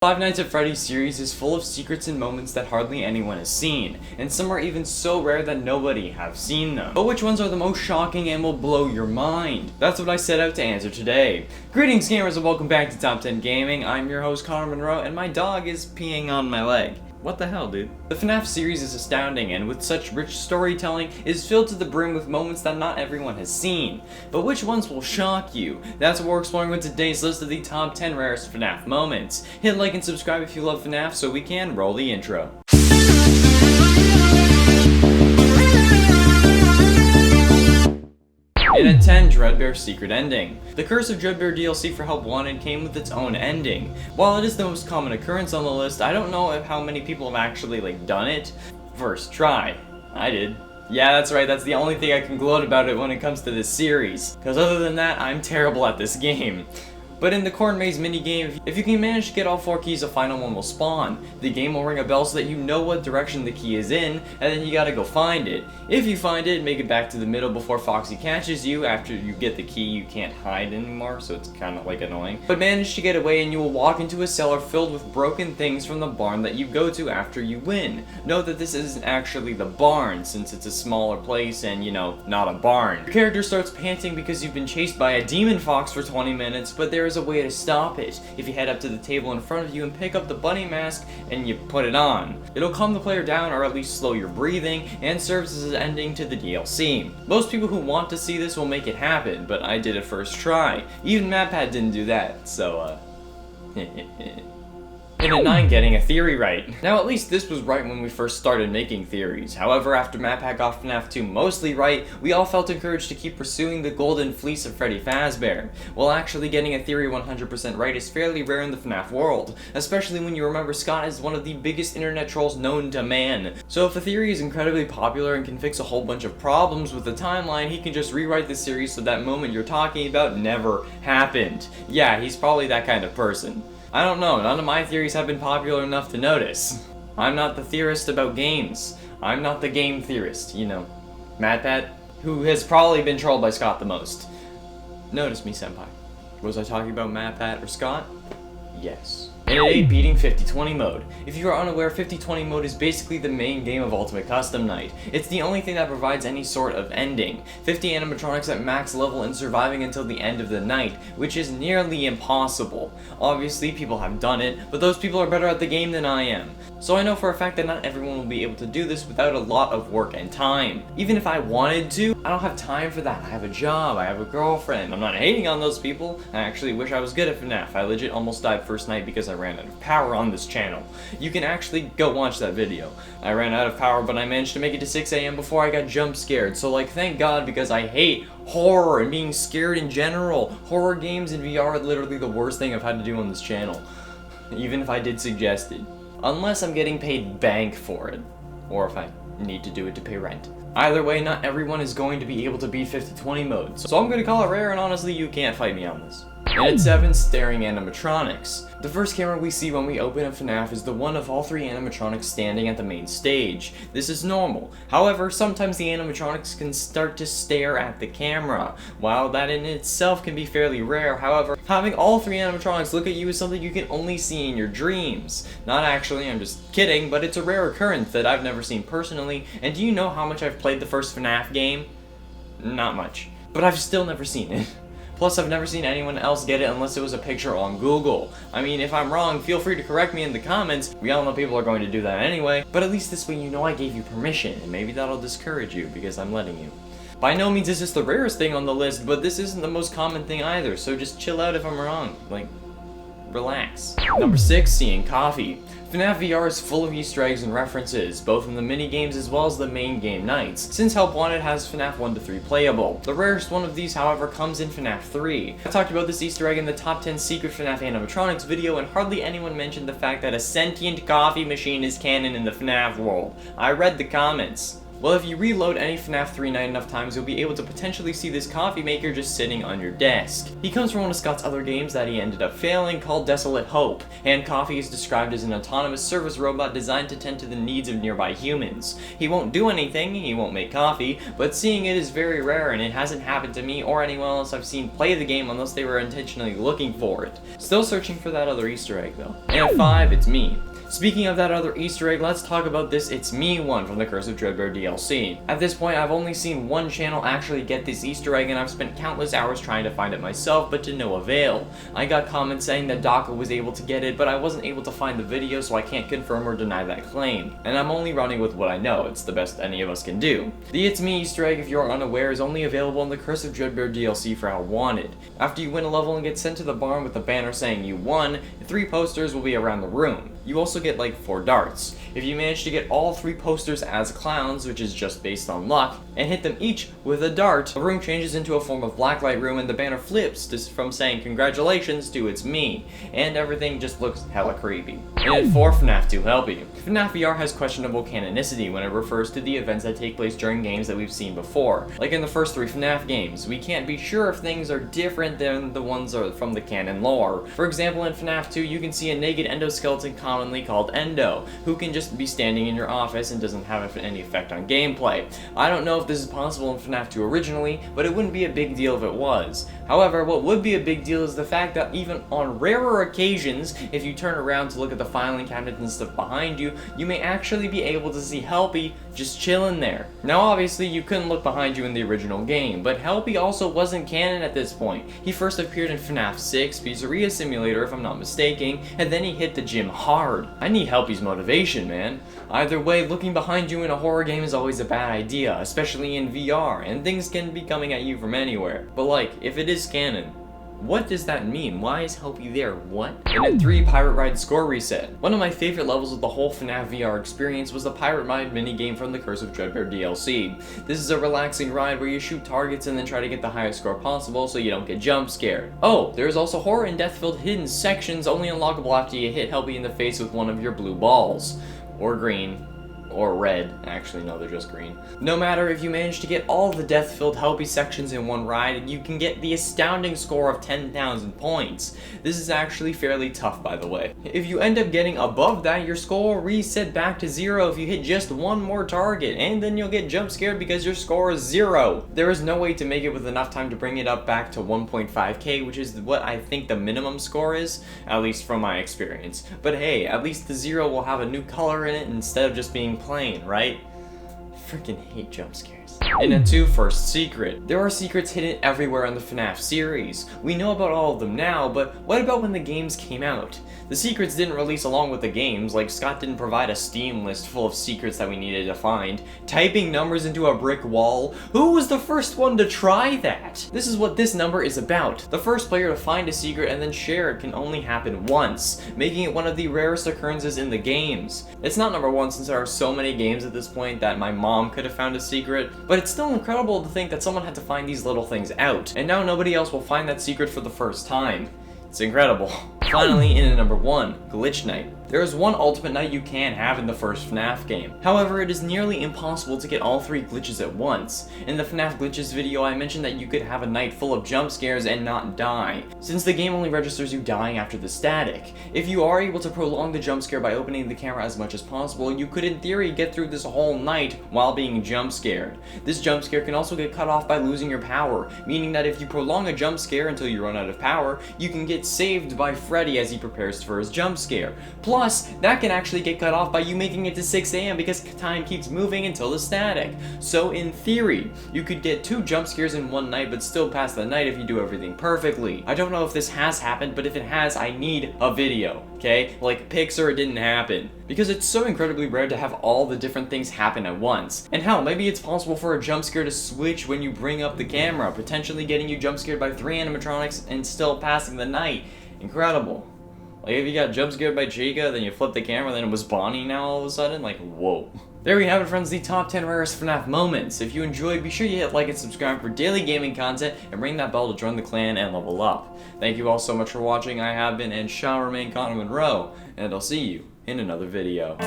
Five Nights at Freddy's series is full of secrets and moments that hardly anyone has seen, and some are even so rare that nobody have seen them. But which ones are the most shocking and will blow your mind? That's what I set out to answer today. Greetings gamers and welcome back to Top 10 Gaming. I'm your host Connor Monroe and my dog is peeing on my leg. What the hell, dude? The FNAF series is astounding, and with such rich storytelling, is filled to the brim with moments that not everyone has seen. But which ones will shock you? That's what we're exploring with today's list of the top 10 rarest FNAF moments. Hit like and subscribe if you love FNAF so we can roll the intro. And at 10, DREADBEAR's secret ending. The Curse of DREADBEAR DLC for Help Wanted came with its own ending. While it is the most common occurrence on the list, I don't know how many people have actually done it first try. I did. Yeah, that's right, that's the only thing I can gloat about it when it comes to this series. Because other than that, I'm terrible at this game. But in the Corn Maze minigame, if you can manage to get all 4 keys, a final one will spawn. The game will ring a bell so that you know what direction the key is in, and then you gotta go find it. If you find it, make it back to the middle before Foxy catches you. After you get the key, you can't hide anymore, so it's kind of annoying. But manage to get away and you will walk into a cellar filled with broken things from the barn that you go to after you win. Note that this isn't actually the barn, since it's a smaller place and, not a barn. Your character starts panting because you've been chased by a demon fox for 20 minutes, but there is a way to stop it. If you head up to the table in front of you and pick up the bunny mask and you put it on. It'll calm the player down or at least slow your breathing and serves as an ending to the DLC. Most people who want to see this will make it happen, but I did it first try. Even MatPat didn't do that, so And at 9, getting a theory right. Now at least this was right when we first started making theories. However, after MatPat got FNAF 2 mostly right, we all felt encouraged to keep pursuing the golden fleece of Freddy Fazbear. Well, actually getting a theory 100% right is fairly rare in the FNAF world, especially when you remember Scott is one of the biggest internet trolls known to man. So if a theory is incredibly popular and can fix a whole bunch of problems with the timeline, he can just rewrite the series so that moment you're talking about never happened. Yeah, he's probably that kind of person. I don't know, none of my theories have been popular enough to notice. I'm not the theorist about games. I'm not the game theorist, MatPat, who has probably been trolled by Scott the most. Notice me, senpai. Was I talking about MatPat or Scott? Yes. And at 8, beating 50-20 mode. If you are unaware, 50-20 mode is basically the main game of Ultimate Custom Night. It's the only thing that provides any sort of ending. 50 animatronics at max level and surviving until the end of the night, which is nearly impossible. Obviously, people have done it, but those people are better at the game than I am. So I know for a fact that not everyone will be able to do this without a lot of work and time. Even if I wanted to, I don't have time for that. I have a job, I have a girlfriend. I'm not hating on those people. I actually wish I was good at FNAF. I legit almost died first night because I ran out of power on this channel. You can actually go watch that video. I ran out of power, but I managed to make it to 6 AM before I got jump scared. So thank God, because I hate horror and being scared in general. Horror games in VR are literally the worst thing I've had to do on this channel. Even if I did suggest it. Unless I'm getting paid bank for it. Or if I need to do it to pay rent. Either way, not everyone is going to be able to beat 50-20 mode. So I'm going to call it rare, and honestly, you can't fight me on this. And at 7, staring animatronics. The first camera we see when we open a FNAF is the one of all 3 animatronics standing at the main stage. This is normal. However, sometimes the animatronics can start to stare at the camera. While that in itself can be fairly rare, however, having all 3 animatronics look at you is something you can only see in your dreams. Not actually, I'm just kidding, but it's a rare occurrence that I've never seen personally. And do you know how much I've played the first FNAF game? Not much. But I've still never seen it. Plus, I've never seen anyone else get it unless it was a picture on Google. I mean, if I'm wrong, feel free to correct me in the comments. We all know people are going to do that anyway, but at least this way you know I gave you permission, and maybe that'll discourage you because I'm letting you. By no means is this the rarest thing on the list, but this isn't the most common thing either, so just chill out if I'm wrong. Relax. Number 6, seeing coffee. FNAF VR is full of Easter eggs and references, both in the mini-games as well as the main game nights, since Help Wanted has FNAF 1-3 playable. The rarest one of these, however, comes in FNAF 3. I talked about this Easter egg in the top 10 secret FNAF animatronics video, and hardly anyone mentioned the fact that a sentient coffee machine is canon in the FNAF world. I read the comments. Well, if you reload any FNAF 3 night enough times, you'll be able to potentially see this coffee maker just sitting on your desk. He comes from one of Scott's other games that he ended up failing, called Desolate Hope, and Coffee is described as an autonomous service robot designed to tend to the needs of nearby humans. He won't do anything, he won't make coffee, but seeing it is very rare, and it hasn't happened to me or anyone else I've seen play the game unless they were intentionally looking for it. Still searching for that other Easter egg though. And at 5, it's me. Speaking of that other Easter egg, let's talk about this It's Me one from the Curse of DREADBEAR DLC. At this point, I've only seen one channel actually get this Easter egg, and I've spent countless hours trying to find it myself, but to no avail. I got comments saying that Daka was able to get it, but I wasn't able to find the video, so I can't confirm or deny that claim. And I'm only running with what I know, it's the best any of us can do. The It's Me Easter egg, if you're unaware, is only available in the Curse of DREADBEAR DLC for How Wanted. After you win a level and get sent to the barn with a banner saying you won, 3 posters will be around the room. You also get like 4 darts. If you manage to get all 3 posters as clowns, which is just based on luck, and hit them each with a dart, the room changes into a form of blacklight room and the banner flips from saying congratulations to it's me, and everything just looks hella creepy. And at 4, FNAF 2 Help You. FNAF VR has questionable canonicity when it refers to the events that take place during games that we've seen before. Like in the first 3 FNAF games, we can't be sure if things are different than the ones from the canon lore. For example, in FNAF 2, you can see a naked endoskeleton commonly called Endo, who can just be standing in your office and doesn't have any effect on gameplay. I don't know if this is possible in FNAF 2 originally, but it wouldn't be a big deal if it was. However, what would be a big deal is the fact that even on rarer occasions, if you turn around to look at the filing cabinet and stuff behind you, you may actually be able to see Helpy just chilling there. Now obviously you couldn't look behind you in the original game, but Helpy also wasn't canon at this point. He first appeared in FNAF 6, Pizzeria Simulator if I'm not mistaken, and then he hit the gym hard. I need Helpy's motivation, man. Either way, looking behind you in a horror game is always a bad idea, especially in VR, and things can be coming at you from anywhere. But like, if it is canon, what does that mean? Why is Helpy there? What? And at 3, Pirate Ride Score Reset. One of my favorite levels of the whole FNAF VR experience was the Pirate Ride minigame from the Curse of DREADBEAR DLC. This is a relaxing ride where you shoot targets and then try to get the highest score possible so you don't get jump scared. Oh, there's also horror and death-filled hidden sections only unlockable after you hit Helpy in the face with one of your blue balls. Or green. Or red. Actually, no, they're just green. No matter if you manage to get all the death-filled Helpy sections in one ride, you can get the astounding score of 10,000 points. This is actually fairly tough, by the way. If you end up getting above that, your score will reset back to 0 if you hit just one more target, and then you'll get jump scared because your score is 0. There is no way to make it with enough time to bring it up back to 1.5k, which is what I think the minimum score is, at least from my experience. But hey, at least the 0 will have a new color in it instead of just being plain, right? Freaking hate jump scares. And at 2, First Secret. There are secrets hidden everywhere in the FNAF series. We know about all of them now, but what about when the games came out? The secrets didn't release along with the games, like Scott didn't provide a Steam list full of secrets that we needed to find. Typing numbers into a brick wall? Who was the first one to try that? This is what this number is about. The first player to find a secret and then share it can only happen once, making it one of the rarest occurrences in the games. It's not number 1 since there are so many games at this point that my mom could have found a secret, but it's still incredible to think that someone had to find these little things out, and now nobody else will find that secret for the first time. It's incredible. Finally, in at number 1, Glitch Night. There is one ultimate night you can have in the first FNAF game. However, it is nearly impossible to get all 3 glitches at once. In the FNAF glitches video, I mentioned that you could have a night full of jump scares and not die, since the game only registers you dying after the static. If you are able to prolong the jump scare by opening the camera as much as possible, you could in theory get through this whole night while being jump scared. This jump scare can also get cut off by losing your power, meaning that if you prolong a jump scare until you run out of power, you can get saved by Freddy as he prepares for his jump scare. Plus, that can actually get cut off by you making it to 6 AM because time keeps moving until the static. So in theory, you could get 2 jump scares in one night but still pass the night if you do everything perfectly. I don't know if this has happened, but if it has, I need a video, okay? Like pics or it didn't happen. Because it's so incredibly rare to have all the different things happen at once. And hell, maybe it's possible for a jump scare to switch when you bring up the camera, potentially getting you jump scared by 3 animatronics and still passing the night. Incredible. Like if you got jump scared by Chica, then you flip the camera, then it was Bonnie now all of a sudden, like whoa. There we have it, friends, the top 10 rarest FNAF moments. If you enjoyed, be sure you hit like and subscribe for daily gaming content, and ring that bell to join the clan and level up. Thank you all so much for watching. I have been and shall remain Connor Monroe, and I'll see you in another video.